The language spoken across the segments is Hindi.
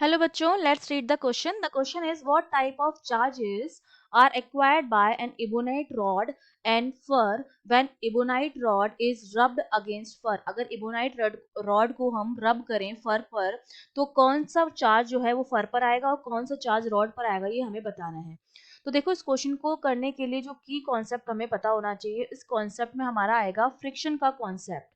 Hello बच्चों, let's read the question. The question is what type of charges are acquired by an ebonite rod and fur when ebonite rod is rubbed against fur. अगर ebonite rod को हम rub करें फर पर तो कौन सा चार्ज जो है वो फर पर आएगा और कौन सा चार्ज रॉड पर आएगा, ये हमें बताना है। तो देखो, इस क्वेश्चन को करने के लिए जो की कॉन्सेप्ट हमें पता होना चाहिए, इस कॉन्सेप्ट में हमारा आएगा फ्रिक्शन का कॉन्सेप्ट।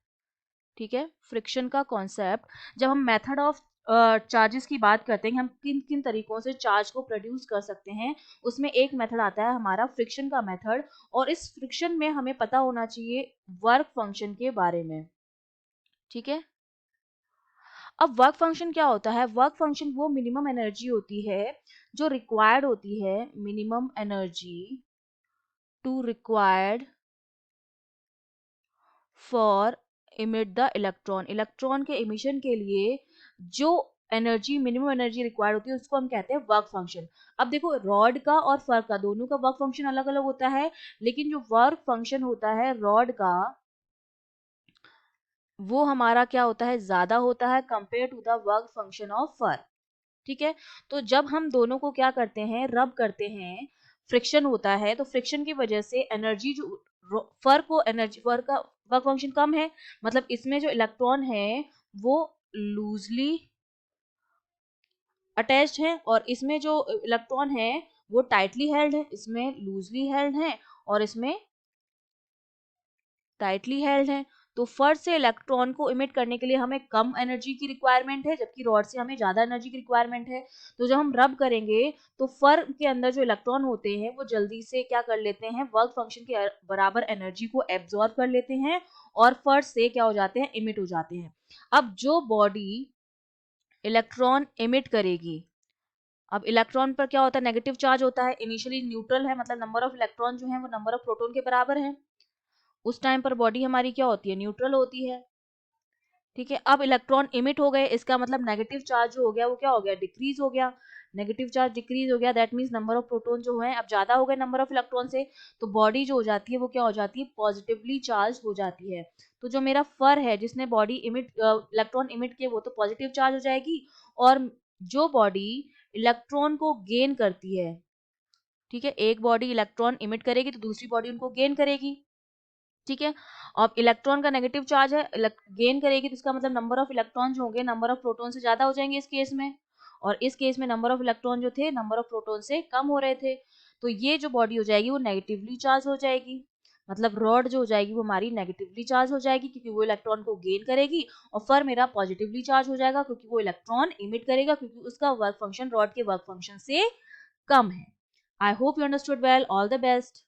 ठीक है, फ्रिक्शन का कॉन्सेप्ट। जब हम मेथड ऑफ चार्जेस की बात करते हैं, हम किन किन तरीकों से चार्ज को प्रोड्यूस कर सकते हैं, उसमें एक मेथड आता है हमारा फ्रिक्शन का मेथड। और इस फ्रिक्शन में हमें पता होना चाहिए वर्क फंक्शन के बारे में। ठीक है, अब वर्क फंक्शन क्या होता है? वर्क फंक्शन वो मिनिमम एनर्जी होती है जो रिक्वायर्ड होती है, minimum energy to required for emit the electron. Electron के इमिशन के लिए जो एनर्जी, मिनिमम एनर्जी रिक्वायर्ड होती है, उसको हम कहते हैं वर्क फंक्शन। अब देखो, रॉड का और फर का दोनों का वर्क फंक्शन अलग अलग होता है, लेकिन जो वर्क फंक्शन होता है रॉड का, वो हमारा क्या होता है, ज्यादा होता है compare to the work function of fur. ठीक है, तो जब हम दोनों को क्या करते हैं, रब करते हैं, फ्रिक्शन होता है, तो फ्रिक्शन की वजह से एनर्जी जो फर को, एनर्जी फर का वर्क फंक्शन कम है, मतलब इसमें जो इलेक्ट्रॉन है वो लूजली अटैच्ड है, और इसमें जो इलेक्ट्रॉन है वो टाइटली हेल्ड है। इसमें लूजली हेल्ड है और इसमें टाइटली हेल्ड है। तो फर से इलेक्ट्रॉन को इमिट करने के लिए हमें कम एनर्जी की रिक्वायरमेंट है, जबकि रॉड से हमें ज्यादा एनर्जी की रिक्वायरमेंट है। तो जब हम रब करेंगे तो फर के अंदर जो इलेक्ट्रॉन होते हैं वो जल्दी से क्या कर लेते हैं, वर्क फंक्शन के बराबर एनर्जी को एब्जॉर्ब कर लेते हैं और फर से क्या हो जाते हैं, इमिट हो जाते हैं। अब जो बॉडी इलेक्ट्रॉन इमिट करेगी, अब इलेक्ट्रॉन पर क्या होता है, नेगेटिव चार्ज होता है, इनिशियली न्यूट्रल है, मतलब नंबर ऑफ इलेक्ट्रॉन जो है वो नंबर ऑफ प्रोटॉन के बराबर है। उस टाइम पर बॉडी हमारी क्या होती है, न्यूट्रल होती है। ठीक है, अब इलेक्ट्रॉन इमिट हो गए, इसका मतलब नेगेटिव चार्ज जो हो गया वो क्या हो गया, डिक्रीज हो गया। नेगेटिव चार्ज डिक्रीज हो गया, that means number of proton जो है अब ज्यादा हो गए नंबर ऑफ इलेक्ट्रॉन से। तो बॉडी जो हो जाती है वो क्या हो जाती है, पॉजिटिवली चार्ज हो जाती है। तो जो मेरा फर है जिसने बॉडी इमिट इलेक्ट्रॉन इमिट किए, वो तो पॉजिटिव चार्ज हो जाएगी। और जो बॉडी इलेक्ट्रॉन को गेन करती है, ठीक है, एक बॉडी इलेक्ट्रॉन इमिट करेगी तो दूसरी बॉडी उनको गेन करेगी। ठीक है, अब इलेक्ट्रॉन का नेगेटिव चार्ज है, गेन करेगी, तो इसका मतलब नंबर ऑफ इलेक्ट्रॉन जो होंगे नंबर ऑफ प्रोटॉन से ज्यादा हो जाएंगे इस केस में। और इस केस में नंबर ऑफ इलेक्ट्रॉन जो थे नंबर ऑफ प्रोटॉन से कम हो रहे थे। तो ये जो बॉडी हो जाएगी वो नेगेटिवली चार्ज हो जाएगी, मतलब रॉड जो हो जाएगी वो हमारी नेगेटिवली चार्ज हो जाएगी क्योंकि वो इलेक्ट्रॉन को गेन करेगी। और फर मेरा पॉजिटिवली चार्ज हो जाएगा क्योंकि वो इलेक्ट्रॉन इमिट करेगा, क्योंकि उसका वर्क फंक्शन रॉड के वर्क फंक्शन से कम है। I hope you understood well. All the best.